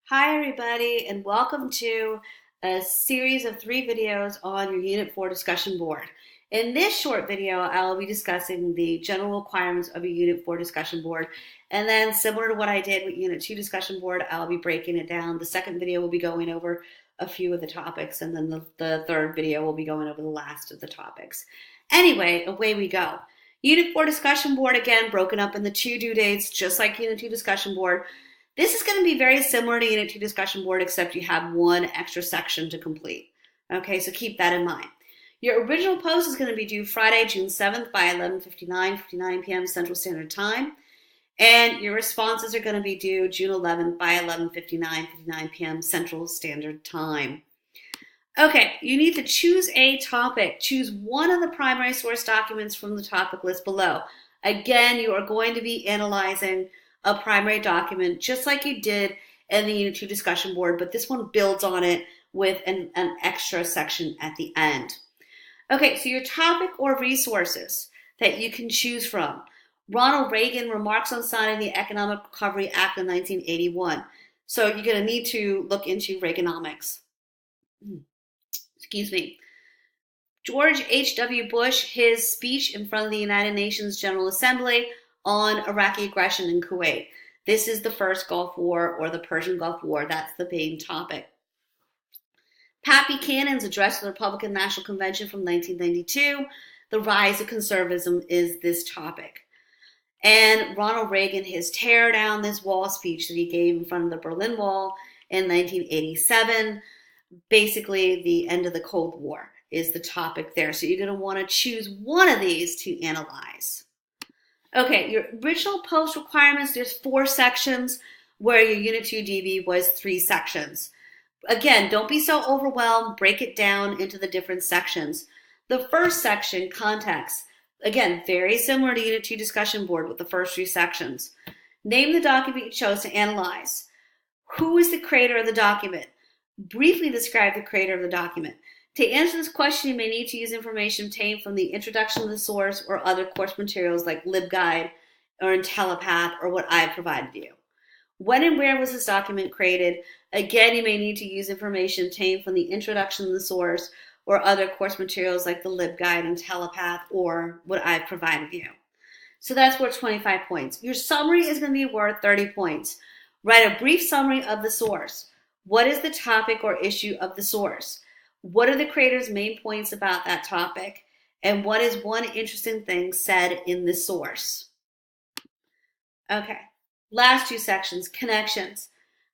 Hi everybody, and welcome to a series of 3 videos on your Unit 4 discussion board. In this short video, I'll be discussing the general requirements of a Unit 4 discussion board, and then similar to what I did with Unit 2 discussion board, I'll be breaking it down. The second video will be going over a few of the topics, and then the third video will be going over the last of the topics. Anyway, away we go. Unit 4 discussion board, again, broken up into 2 due dates, just like Unit 2 discussion board. This is going to be very similar to Unit 2 discussion board, except you have one extra section to complete. Okay, so keep that in mind. Your original post is going to be due Friday, June 7th by 11:59 p.m. Central Standard Time. And your responses are going to be due June 11th by 11:59 p.m. Central Standard Time. Okay, you need to choose a topic. Choose one of the primary source documents from the topic list below. Again, you are going to be analyzing a primary document just like you did in the Unit 2 discussion board, but this one builds on it with an extra section at the end. Okay, so your topic or resources that you can choose from. Ronald Reagan remarks on signing the Economic Recovery Act of 1981. So you're going to need to look into Reaganomics. Excuse me. George H.W. Bush, his speech in front of the United Nations General Assembly on Iraqi aggression in Kuwait. This is the first Gulf War or the Persian Gulf War. That's the main topic. Pat Buchanan's address to the Republican National Convention from 1992. The rise of conservatism is this topic. And Ronald Reagan, his tear down this wall speech that he gave in front of the Berlin Wall in 1987. Basically, the end of the Cold War is the topic there. So you're going to want to choose one of these to analyze. Okay, your original post requirements, there's 4 sections, where your Unit 2 DB was 3 sections. Again, don't be so overwhelmed. Break it down into the different sections. The first section, context. Again, very similar to Unit 2 discussion board with the first 3 sections. Name the document you chose to analyze. Who is the creator of the document? Briefly describe the creator of the document. To answer this question, you may need to use information obtained from the introduction to the source or other course materials like LibGuide or IntelliPath or what I've provided you. When and where was this document created? Again, you may need to use information obtained from the introduction to the source or other course materials like the LibGuide, IntelliPath, or what I've provided you. So that's worth 25 points. Your summary is going to be worth 30 points. Write a brief summary of the source. What is the topic or issue of the source? What are the creator's main points about that topic? And what is one interesting thing said in the source? Okay, last 2 sections, connections.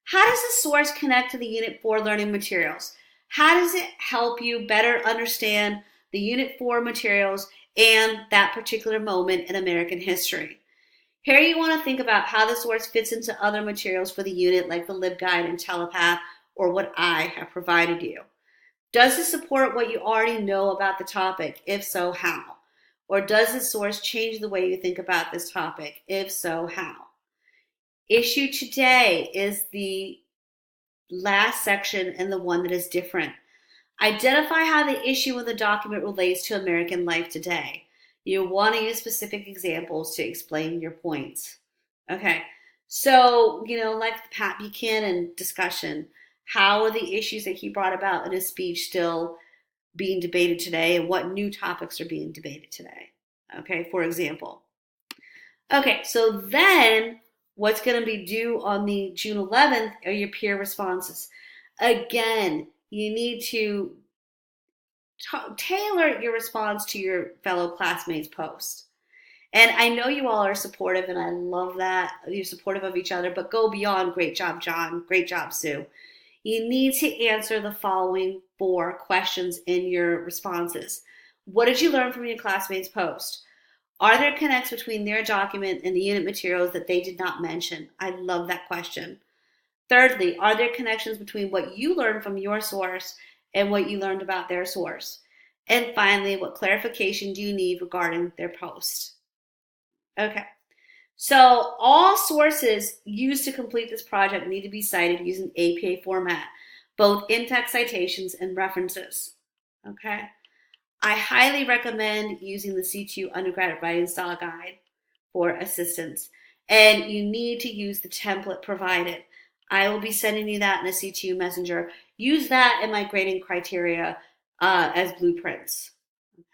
How does the source connect to the Unit 4 learning materials? How does it help you better understand the Unit 4 materials and that particular moment in American history? Here you want to think about how the source fits into other materials for the unit like the LibGuide and IntelliPath or what I have provided you. Does it support what you already know about the topic? If so, how? Or does the source change the way you think about this topic? If so, how? Issue today is the last section and the one that is different. Identify how the issue of the document relates to American life today. You want to use specific examples to explain your points. Okay, so, like the Pat Buchanan discussion, how are the issues that he brought about in his speech still being debated today, and what new topics are being debated today? Okay, for example. Okay, so then what's going to be due on the June 11th are your peer responses. Again, you need to tailor your response to your fellow classmates' post. And I know you all are supportive, and I love that you're supportive of each other, but go beyond. Great job, John. Great job, Sue. You need to answer the following 4 questions in your responses. What did you learn from your classmates' post? Are there connects between their document and the unit materials that they did not mention? I love that question. Thirdly, are there connections between what you learned from your source and what you learned about their source? And finally, what clarification do you need regarding their post? Okay, so all sources used to complete this project need to be cited using APA format, both in-text citations and references. Okay, I highly recommend using the C2 Undergraduate Writing Style Guide for assistance, and you need to use the template provided. I will be sending you that in a C2 messenger. Use that in my grading criteria as blueprints.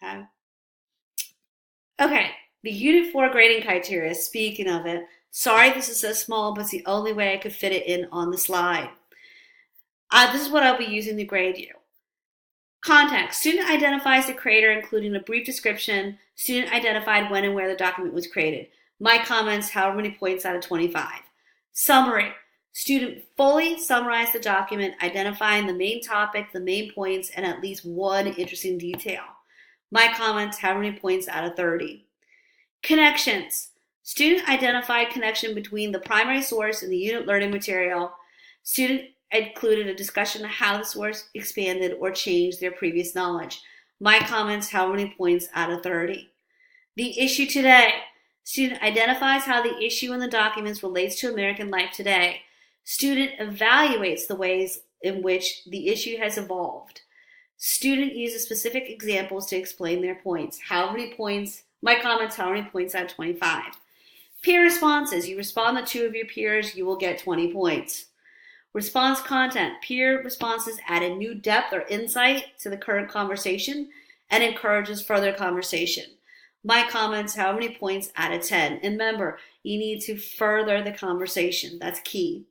Okay. Okay. The Unit 4 grading criteria, speaking of it, sorry this is so small, but it's the only way I could fit it in on the slide. This is what I'll be using to grade you. Context. Student identifies the creator, including a brief description. Student identified when and where the document was created. My comments, however many points out of 25. Summary. Student fully summarized the document, identifying the main topic, the main points, and at least one interesting detail. My comments, however many points out of 30. Connections. Student identified connection between the primary source and the unit learning material. Student included a discussion of how the source expanded or changed their previous knowledge. My comments, how many points out of 30. The issue today. Student identifies how the issue in the documents relates to American life today. Student evaluates the ways in which the issue has evolved. Student uses specific examples to explain their points. How many points? My comments, how many points out of 25. Peer responses. You respond to 2 of your peers, you will get 20 points. Response content. Peer responses add a new depth or insight to the current conversation and encourages further conversation. My comments, how many points out of 10. And remember, you need to further the conversation. That's key.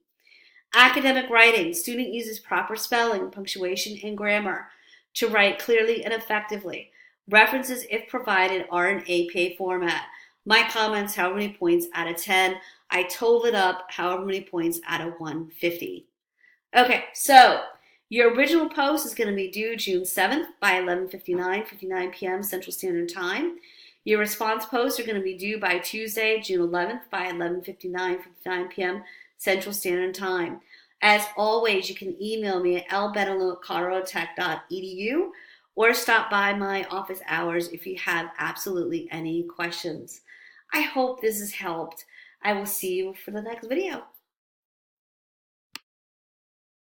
Academic writing. Student uses proper spelling, punctuation, and grammar to write clearly and effectively. References, if provided, are in APA format. My comments, however many points out of 10. I totaled it up, however many points out of 150. Okay, so your original post is going to be due June 7th by 59 p.m. Central Standard Time. Your response posts are going to be due by Tuesday, June 11th by 59 p.m. Central Standard Time. As always, you can email me at lbenello@coloradotech.edu or stop by my office hours if you have absolutely any questions. I hope this has helped. I will see you for the next video.